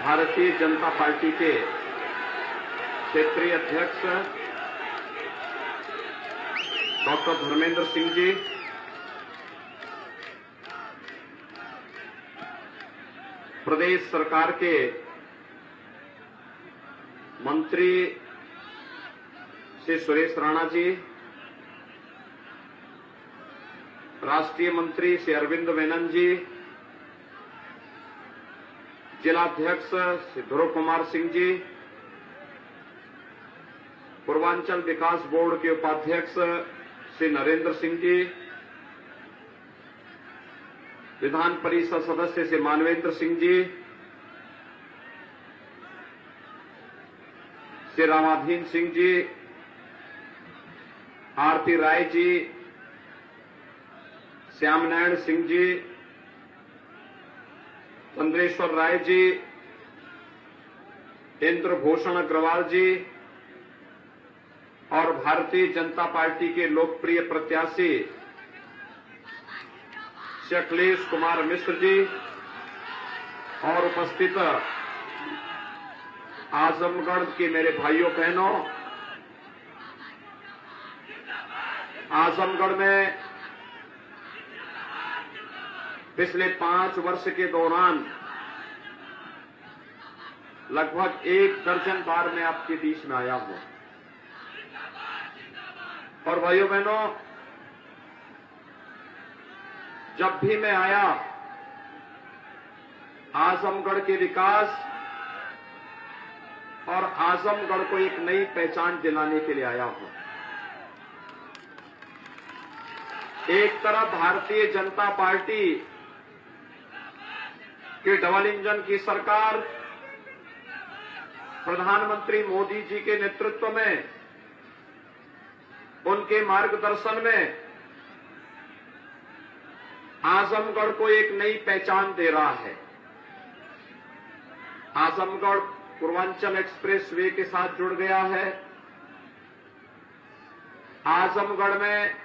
Bharatiya Janata party के क्षेत्रीय अध्यक्ष डॉक्टर धर्मेंद्र सिंह जी, प्रदेश सरकार के मंत्री श्री सुरेश राणा जी, राष्ट्रीय मंत्री श्री अरविंद मेनन जी, जिलाध्यक्ष श्री ध्रुव कुमार सिंह जी, पूर्वांचल विकास बोर्ड के उपाध्यक्ष श्री नरेंद्र सिंह जी, विधान परिषद सदस्य श्री मानवेंद्र सिंह जी, श्री रामाधीन सिंह जी, आरती राय जी, श्यामनारायण सिंह जी, चंद्रेश्वर राय जी, इंद्रभूषण अग्रवाल जी और भारतीय जनता पार्टी के लोकप्रिय प्रत्याशी श्री अखिलेश कुमार मिश्र जी और उपस्थित आजमगढ़ के मेरे भाइयों बहनों, आजमगढ़ में पिछले 5 वर्ष के दौरान लगभग 1 दर्जन बार मैं आपके बीच में आया हूं। और भाइयों बहनों, जब भी मैं आया, आजमगढ़ के विकास और आजमगढ़ को एक नई पहचान दिलाने के लिए आया हूं। एक तरफ भारतीय जनता पार्टी कि डबल इंजन की सरकार प्रधानमंत्री मोदी जी के नेतृत्व में, उनके मार्गदर्शन में आजमगढ़ को एक नई पहचान दे रहा है। आजमगढ़ पूर्वांचल एक्सप्रेस वे के साथ जुड़ गया है। आजमगढ़ में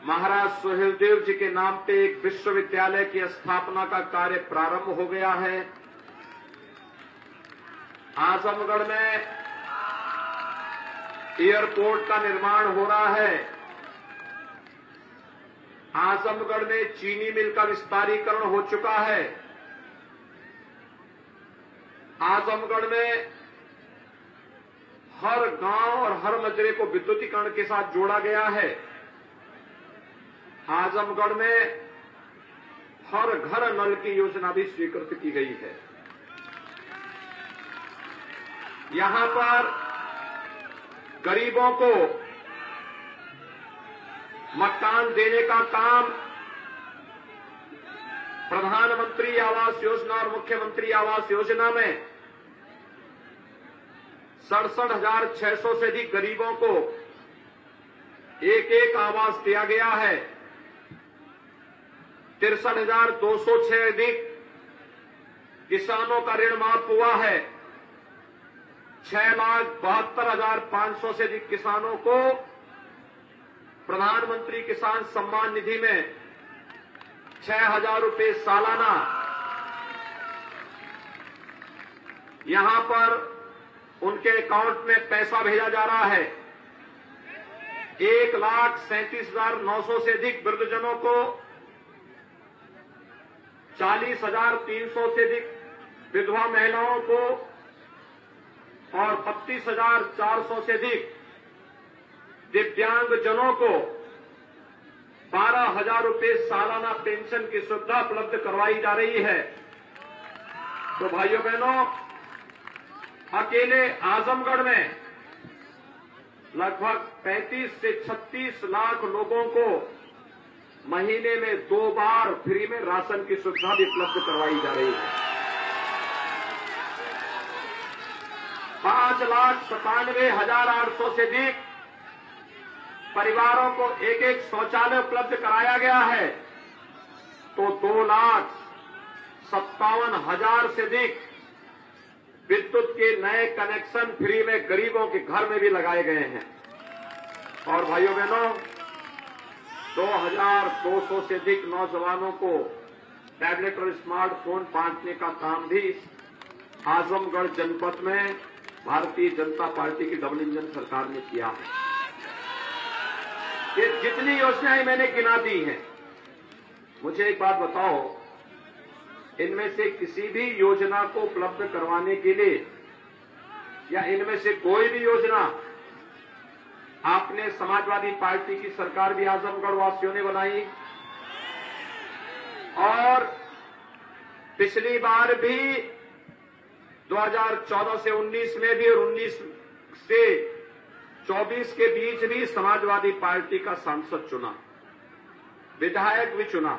महाराज सुहेलदेव जी के नाम पे एक विश्वविद्यालय की स्थापना का कार्य प्रारंभ हो गया है। आजमगढ़ में एयरपोर्ट का निर्माण हो रहा है। आजमगढ़ में चीनी मिल का विस्तारीकरण हो चुका है। आजमगढ़ में हर गांव और हर मजरे को विद्युतीकरण के साथ जोड़ा गया है। आजमगढ़ में हर घर नल की योजना भी स्वीकृत की गई है। यहां पर गरीबों को मकान देने का काम प्रधानमंत्री आवास योजना और मुख्यमंत्री आवास योजना में 67,600 से अधिक गरीबों को एक आवास दिया गया है। 63,206 अधिक किसानों का ऋण माफ हुआ है। 6,72,500 से अधिक किसानों को प्रधानमंत्री किसान सम्मान निधि में 6,000 रुपये सालाना यहां पर उनके अकाउंट में पैसा भेजा जा रहा है। 1,37,900 से अधिक वृद्धजनों को 40,300 से अधिक विधवा महिलाओं को और 32,400 से अधिक दिव्यांगजनों को 12,000 रुपये सालाना पेंशन की सुविधा उपलब्ध करवाई जा रही है। तो भाइयों बहनों, अकेले आजमगढ़ में लगभग 35 से 36 लाख लोगों को महीने में 2 बार फ्री में राशन की सुविधा भी उपलब्ध करवाई जा रही है। 5,97,800 से अधिक परिवारों को एक शौचालय उपलब्ध कराया गया है। तो 2,57,000 से अधिक विद्युत के नए कनेक्शन फ्री में गरीबों के घर में भी लगाए गए हैं। और भाइयों बहनों, 2,200 से अधिक नौजवानों को टैबलेट और स्मार्टफोन बांटने का काम भी आजमगढ़ जनपद में भारतीय जनता पार्टी की डबल इंजन सरकार ने किया है। ये जितनी योजनाएं मैंने गिना दी हैं, मुझे एक बात बताओ, इनमें से किसी भी योजना को उपलब्ध करवाने के लिए या इनमें से कोई भी योजना आपने समाजवादी पार्टी की सरकार भी आजमगढ़ वासियों ने बनाई और पिछली बार भी 2014 से 19 में भी और 19 से 24 के बीच भी समाजवादी पार्टी का सांसद चुना, विधायक भी चुना,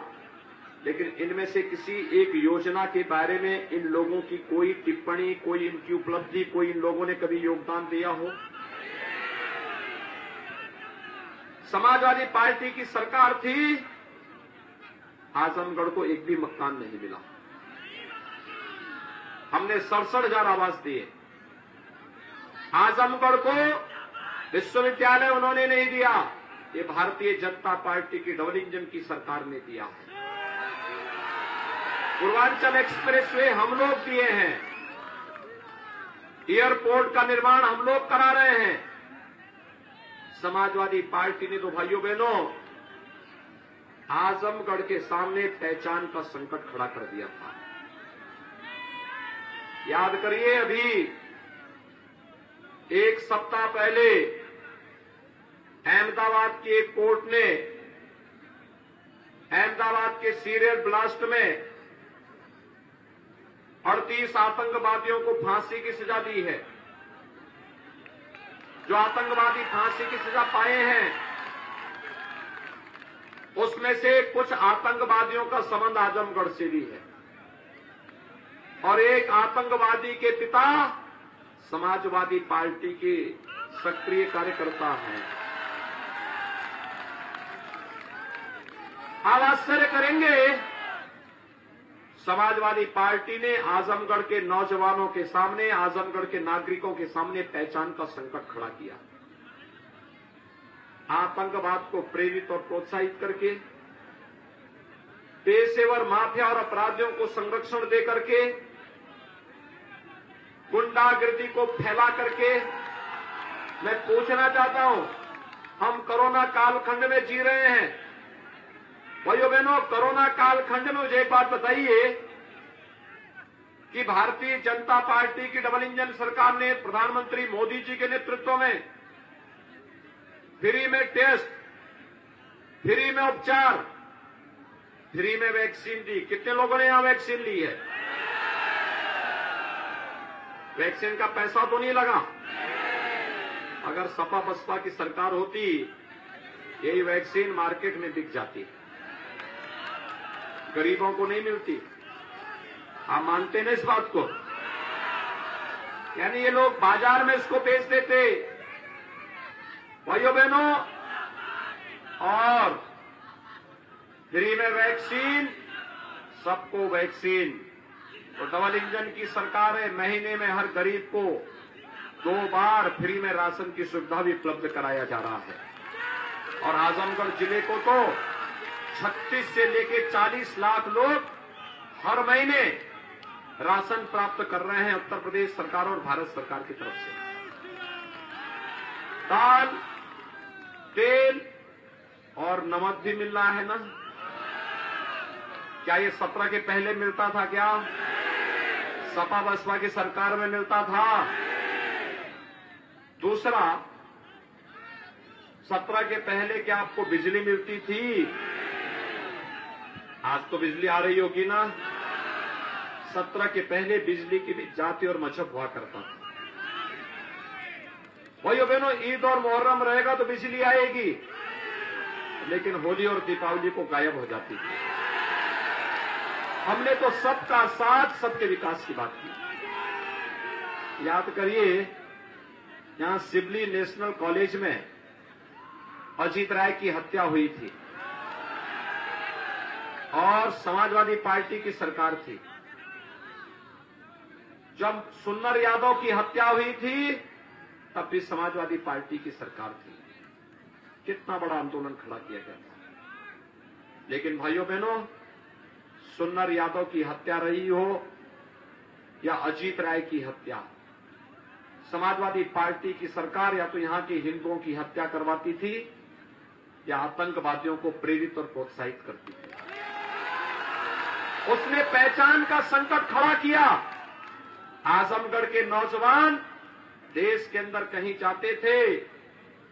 लेकिन इनमें से किसी एक योजना के बारे में इन लोगों की कोई टिप्पणी, कोई इनकी उपलब्धि, कोई इन लोगों ने कभी योगदान दिया हो? समाजवादी पार्टी की सरकार थी, आजमगढ़ को एक भी मकान नहीं मिला। हमने 67,000 आवास दिए। आजमगढ़ को विश्वविद्यालय उन्होंने नहीं दिया, ये भारतीय जनता पार्टी की डबल इंजन की सरकार ने दिया है। पूर्वांचल एक्सप्रेसवे हम लोग दिए हैं, एयरपोर्ट का निर्माण हम लोग करा रहे हैं। समाजवादी पार्टी ने तो भाइयों बहनों आजमगढ़ के सामने पहचान का संकट खड़ा कर दिया था। याद करिए, अभी एक सप्ताह पहले अहमदाबाद की एक कोर्ट ने अहमदाबाद के सीरियल ब्लास्ट में 38 आतंकवादियों को फांसी की सजा दी है। जो आतंकवादी फांसी की सजा पाए हैं, उसमें से कुछ आतंकवादियों का संबंध आजमगढ़ से भी है और एक आतंकवादी के पिता समाजवादी पार्टी के सक्रिय कार्यकर्ता हैं। आप आश्चर्य करेंगे, समाजवादी पार्टी ने आजमगढ़ के नौजवानों के सामने, आजमगढ़ के नागरिकों के सामने पहचान का संकट खड़ा किया। आतंकवाद को प्रेरित और प्रोत्साहित करके, पेशेवर माफिया और अपराधियों को संरक्षण दे करके, गुंडागर्दी को फैला करके, मैं पूछना चाहता हूं, हम कोरोना कालखंड में जी रहे हैं। भाइयों बहनों, कोरोना कालखंड में मुझे एक बात बताइए कि भारतीय जनता पार्टी की डबल इंजन सरकार ने प्रधानमंत्री मोदी जी के नेतृत्व में फ्री में टेस्ट, फ्री में उपचार, फ्री में वैक्सीन दी। कितने लोगों ने यहां वैक्सीन ली है? वैक्सीन का पैसा तो नहीं लगा। अगर सपा बसपा की सरकार होती, यही वैक्सीन मार्केट में बिक जाती, गरीबों को नहीं मिलती। आप मानते हैं इस बात को? यानी ये लोग बाजार में इसको बेच देते। भाइयों बहनों, और फ्री में वैक्सीन, सबको वैक्सीन। तो डबल इंजन की सरकार है, महीने में हर गरीब को 2 बार फ्री में राशन की सुविधा भी उपलब्ध कराया जा रहा है। और आजमगढ़ जिले को तो 36 से लेकर 40 लाख लोग हर महीने राशन प्राप्त कर रहे हैं उत्तर प्रदेश सरकार और भारत सरकार की तरफ से। दाल, तेल और नमक भी मिल रहा है ना? क्या ये 17 के पहले मिलता था? क्या सपा बसपा की सरकार में मिलता था? दूसरा, 17 के पहले क्या आपको बिजली मिलती थी? आज तो बिजली आ रही होगी ना। 17 के पहले बिजली की भी जाति और मजहब हुआ करता था। भाइयों बहनों, ईद और मुहर्रम रहेगा तो बिजली आएगी, लेकिन होली और दीपावली को गायब हो जाती थी। हमने तो सबका साथ, सबके विकास की बात की। याद करिए, यहां सिबली नेशनल कॉलेज में अजीत राय की हत्या हुई थी और समाजवादी पार्टी की सरकार थी। जब सुन्नर यादव की हत्या हुई थी, तब भी समाजवादी पार्टी की सरकार थी। कितना बड़ा आंदोलन खड़ा किया गया था। लेकिन भाइयों बहनों, सुन्नर यादव की हत्या रही हो या अजीत राय की हत्या, समाजवादी पार्टी की सरकार या तो यहां के हिंदुओं की हत्या करवाती थी या आतंकवादियों को प्रेरित और प्रोत्साहित करती थी। उसने पहचान का संकट खड़ा किया। आजमगढ़ के नौजवान देश के अंदर कहीं जाते थे,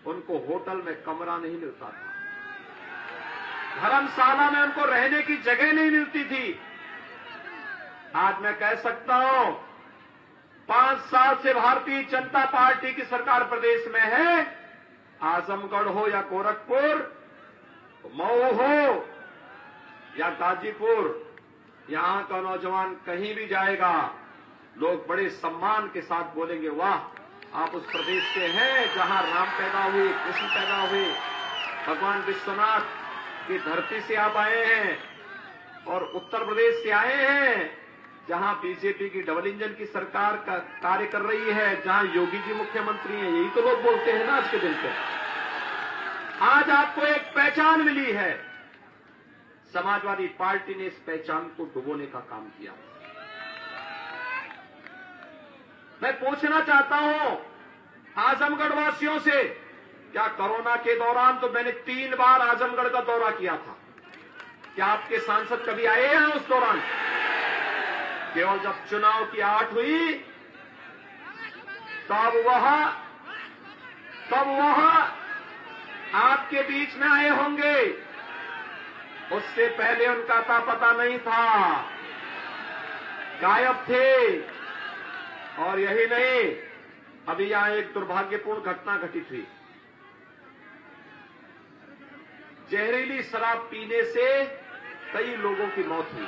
उनको होटल में कमरा नहीं मिलता था, धर्मशाला में उनको रहने की जगह नहीं मिलती थी। आज मैं कह सकता हूं 5 साल से भारतीय जनता पार्टी की सरकार प्रदेश में है। आजमगढ़ हो या गोरखपुर, मऊ हो या गाजीपुर, यहां का नौजवान कहीं भी जाएगा, लोग बड़े सम्मान के साथ बोलेंगे, वाह, आप उस प्रदेश से हैं जहां राम पैदा हुए, कृष्ण पैदा हुए, भगवान विश्वनाथ की धरती से आप आए हैं, और उत्तर प्रदेश से आए हैं जहां बीजेपी की डबल इंजन की सरकार का कार्य कर रही है, जहां योगी जी मुख्यमंत्री हैं। यही तो लोग बोलते हैं ना आज के दिन पे। आज आपको एक पहचान मिली है, समाजवादी पार्टी ने इस पहचान को डुबोने का काम किया। मैं पूछना चाहता हूं आजमगढ़ वासियों से, क्या कोरोना के दौरान तो मैंने 3 बार आजमगढ़ का दौरा किया था, क्या आपके सांसद कभी आए हैं उस दौरान? केवल जब चुनाव की आट हुई तब वह आपके बीच में आए होंगे, उससे पहले उनका अता पता नहीं था, गायब थे। और यही नहीं, अभी यहां एक दुर्भाग्यपूर्ण घटना घटित हुई। जहरीली शराब पीने से कई लोगों की मौत हुई,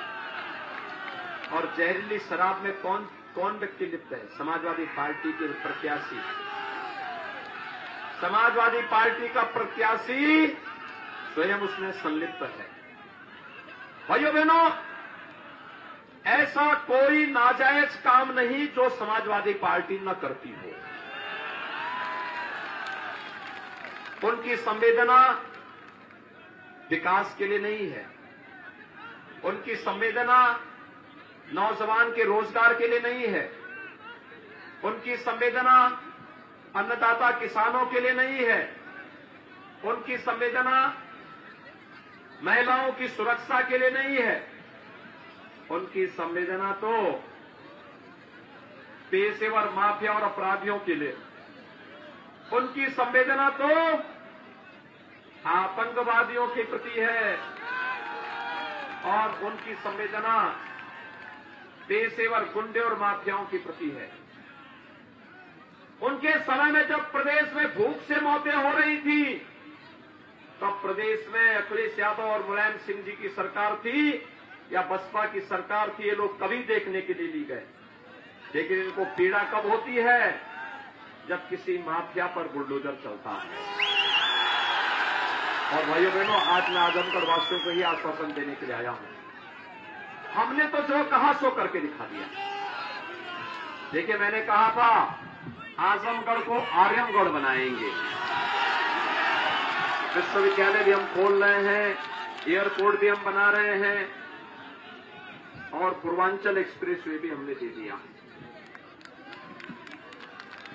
और जहरीली शराब में कौन व्यक्ति लिप्त है? समाजवादी पार्टी के प्रत्याशी। समाजवादी पार्टी का प्रत्याशी स्वयं उसमें संलिप्त है। भाइयों बहनों, ऐसा कोई नाजायज काम नहीं जो समाजवादी पार्टी न करती हो। उनकी संवेदना विकास के लिए नहीं है, उनकी संवेदना नौजवान के रोजगार के लिए नहीं है, उनकी संवेदना अन्नदाता किसानों के लिए नहीं है, उनकी संवेदना महिलाओं की सुरक्षा के लिए नहीं है, उनकी संवेदना तो पेशेवर माफिया और अपराधियों के लिए, उनकी संवेदना तो आतंकवादियों के प्रति है, और उनकी संवेदना पेशेवर गुंडे और माफियाओं के प्रति है। उनके समय में जब प्रदेश में भूख से मौतें हो रही थी, तब प्रदेश में अखिलेश यादव और मुलायम सिंह जी की सरकार थी या बसपा की सरकार थी, ये लोग कभी देखने के लिए नहीं गए। लेकिन इनको पीड़ा कब होती है? जब किसी माफिया पर बुलडोजर चलता है। और भाइयों बहनों, आज मैं आजमगढ़ वासियों को ही आश्वासन देने के लिए आया हूं। हमने तो जो कहा सो करके दिखा दिया। देखिए, मैंने कहा था आजमगढ़ को आर्यमगढ़ बनाएंगे, विश्वविद्यालय भी हम खोल रहे हैं, एयरपोर्ट भी हम बना रहे हैं, और पूर्वांचल एक्सप्रेसवे भी हमने दे दिया।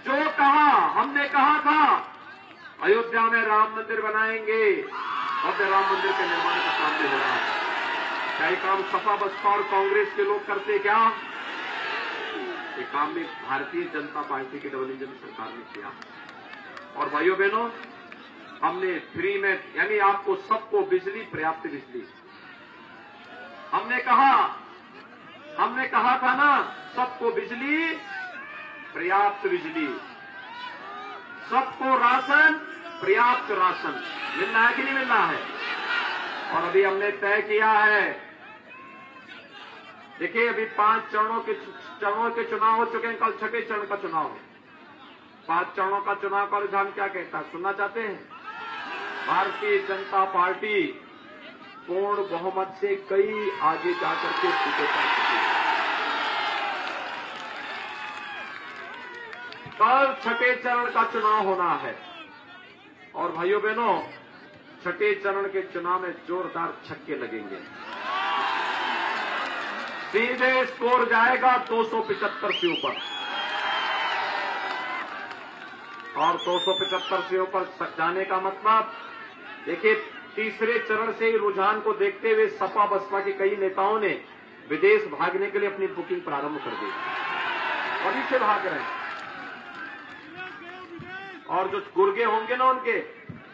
जो कहा, हमने कहा था अयोध्या में राम मंदिर बनाएंगे, और राम मंदिर के निर्माण का काम भी हो रहा है। क्या ये काम सपा बसपा और कांग्रेस के लोग करते? क्या ये काम भी भारतीय जनता पार्टी की डबल इंजन सरकार ने किया। और भाइयों बहनों, हमने फ्री में, यानी आपको सबको बिजली, पर्याप्त बिजली, हमने कहा था ना, सबको बिजली, पर्याप्त बिजली, सबको राशन, पर्याप्त राशन मिल रहा है कि नहीं मिल रहा है? और अभी हमने तय किया है, देखिए, अभी 5 चरणों के चुनाव हो चुके हैं, कल 6ठे चरण का चुनाव है। 5 चरणों का चुनाव का रुझान क्या कहता है, सुनना चाहते हैं? भारतीय जनता पार्टी पूर्ण बहुमत से कई आगे जाकर के सीटें पा चुकी है। कल 6ठे चरण का चुनाव होना है, और भाइयों बहनों, 6ठे चरण के चुनाव में जोरदार छक्के लगेंगे। सीधे स्कोर जाएगा 275 से ऊपर, और 275 से ऊपर जाने का मतलब देखिए, तीसरे चरण से ही रुझान को देखते हुए सपा बसपा के कई नेताओं ने विदेश भागने के लिए अपनी बुकिंग प्रारंभ कर दी, अभी से भाग रहे हैं। और जो गुर्गे होंगे ना उनके,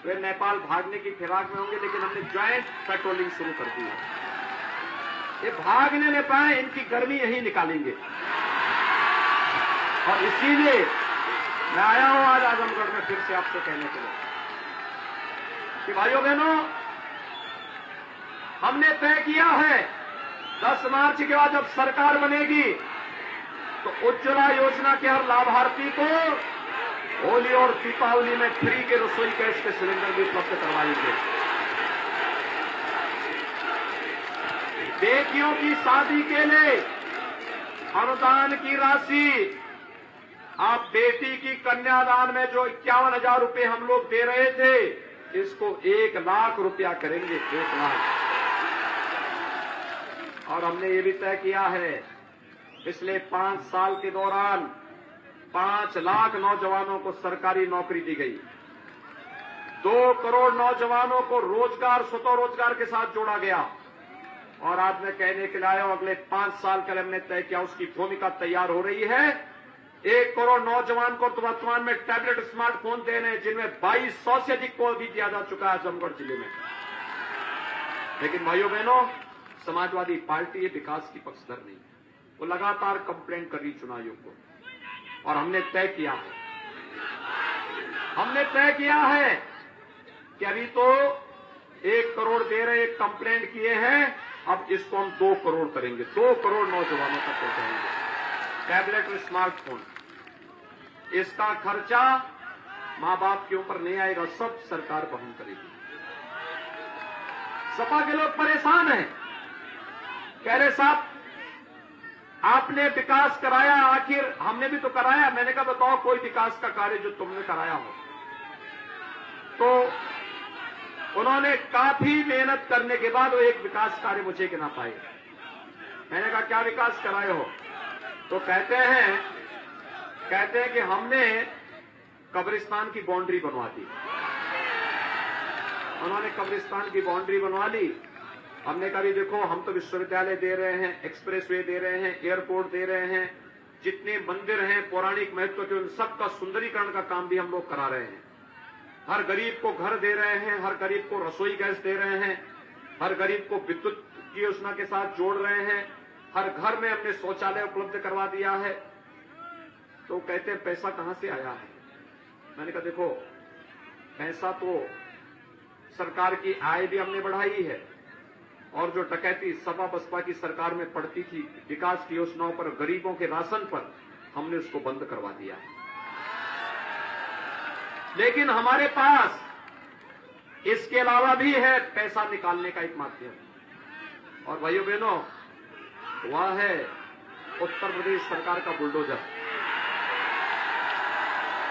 वे नेपाल भागने की फिराक में होंगे, लेकिन हमने ज्वाइंट पेट्रोलिंग शुरू कर दी है। ये भाग नहीं पाए, इनकी गर्मी यहीं निकालेंगे। और इसीलिए मैं आया हूं आज आजमगढ़ में फिर से आपसे कहने के लिए कि भाइयों बहनों, हमने तय किया है 10 मार्च के बाद जब सरकार बनेगी तो उज्ज्वला योजना के हर लाभार्थी को होली और दीपावली में फ्री के रसोई गैस के सिलेंडर भी उपलब्ध करवाएंगे। बेटियों की शादी के लिए अनुदान की राशि, आप बेटी की कन्यादान में जो 51,000 रुपए हम लोग दे रहे थे, इसको 1 लाख रुपया करेंगे, 1 लाख। और हमने ये भी तय किया है, पिछले 5 साल के दौरान 5 लाख नौजवानों को सरकारी नौकरी दी गई, 2 करोड़ नौजवानों को रोजगार, स्वतः रोजगार के साथ जोड़ा गया। और आज मैं कहने के लिए आया हूं, अगले 5 साल के लिए हमने तय किया, उसकी भूमिका तैयार हो रही है। 1 करोड़ नौजवान को तो वर्तमान में टैबलेट स्मार्टफोन दे रहे हैं, जिनमें 2200 से अधिक को भी दिया जा चुका है आजमगढ़ जिले में। लेकिन भाइयों बहनों, समाजवादी पार्टी विकास की पक्षधर नहीं, वो लगातार कंप्लेंट कर रही चुनाव आयोग को। और हमने तय किया है कि अभी तो 1 करोड़ दे रहे, एक कंप्लेंट किए हैं, अब इसको हम 2 करोड़ करेंगे, 2 करोड़ नौजवानों तक पहुंचाएंगे टैबलेट और स्मार्टफोन। इसका खर्चा मां बाप के ऊपर नहीं आएगा, सब सरकार वहन करेगी। सपा के लोग परेशान हैं, कह रहे साहब आपने विकास कराया, आखिर हमने भी तो कराया। मैंने कहा बताओ कोई विकास का कार्य जो तुमने कराया हो। तो उन्होंने काफी मेहनत करने के बाद वो एक विकास कार्य मुझे गिना पाए। मैंने कहा क्या विकास कराए हो? तो कहते हैं कि हमने कब्रिस्तान की बाउंड्री बनवा दी। उन्होंने कब्रिस्तान की बाउंड्री बनवा ली। हमने कहा भी देखो, हम तो विश्वविद्यालय दे रहे हैं, एक्सप्रेसवे दे रहे हैं, एयरपोर्ट दे रहे हैं, जितने मंदिर हैं पौराणिक महत्व के, उन सबका सुंदरीकरण का काम भी हम लोग करा रहे हैं। हर गरीब को घर दे रहे हैं, हर गरीब को रसोई गैस दे रहे हैं, हर गरीब को विद्युत की योजना के साथ जोड़ रहे हैं, हर घर में हमने शौचालय उपलब्ध करवा दिया है। तो कहते हैं पैसा कहां से आया है? मैंने कहा देखो, पैसा तो सरकार की आय भी हमने बढ़ाई है, और जो डकैती सपा बसपा की सरकार में पड़ती थी विकास की योजनाओं पर, गरीबों के राशन पर, हमने उसको बंद करवा दिया है। लेकिन हमारे पास इसके अलावा भी है पैसा निकालने का एक माध्यम, और भाइयों बहनों, वह है उत्तर प्रदेश सरकार का बुलडोजर।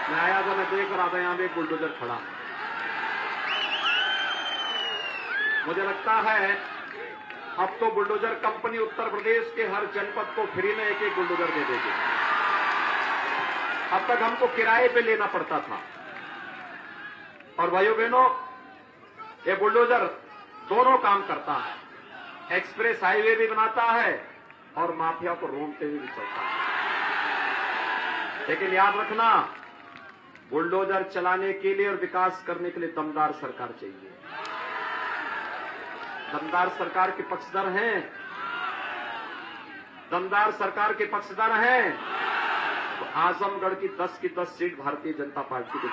मैं आया था, मैं देख रहा था यहां भी एक बुलडोजर खड़ा। मुझे लगता है अब तो बुलडोजर कंपनी उत्तर प्रदेश के हर जनपद को फ्री में एक बुलडोजर दे देगी। अब तक हमको किराए पे लेना पड़ता था। और भाइयों बहनों, ये बुलडोजर दोनों काम करता है, एक्सप्रेस हाईवे भी बनाता है और माफिया को रोकते हुए भी चलता है। लेकिन याद रखना, बुलडोजर चलाने के लिए और विकास करने के लिए दमदार सरकार चाहिए। दमदार सरकार के पक्षधर हैं, दमदार सरकार के पक्षधर हैं, तो आजमगढ़ की 10 की 10 सीट भारतीय जनता पार्टी को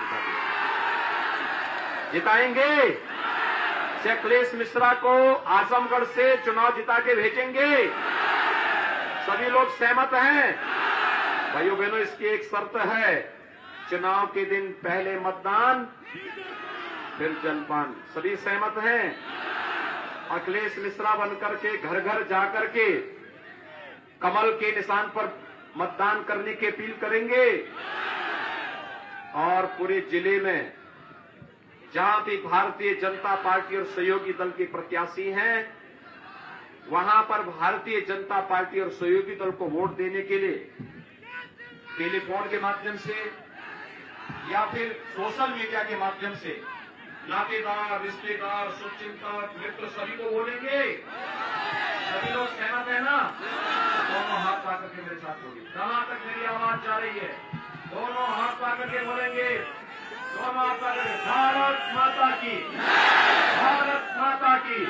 जिताएंगे। से अखिलेश मिश्रा को आजमगढ़ से चुनाव जिता के भेजेंगे। सभी लोग सहमत हैं? भाइयों बहनों, इसकी एक शर्त है, चुनाव के दिन पहले मतदान फिर जलपान। सभी सहमत हैं? अखिलेश मिश्रा बनकर के घर घर जाकर के कमल के निशान पर मतदान करने की अपील करेंगे, और पूरे जिले में जहां भी भारतीय जनता पार्टी और सहयोगी दल के प्रत्याशी हैं, वहां पर भारतीय जनता पार्टी और सहयोगी दल को वोट देने के लिए टेलीफोन के माध्यम से या फिर सोशल मीडिया के माध्यम से नातेदार, रिश्तेदार, शुभचिंतक, मित्र सभी को बोलेंगे। सभी लोग सहमत है ना? दोनों हाथ पा करके मेरे साथ बोलिए। कहां तक मेरी आवाज जा रही है? दोनों हाथ पा करके बोलेंगे। दोनों हाथ पा करके भारत माता की, भारत माता की,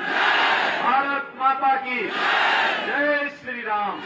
भारत माता की जय श्री राम।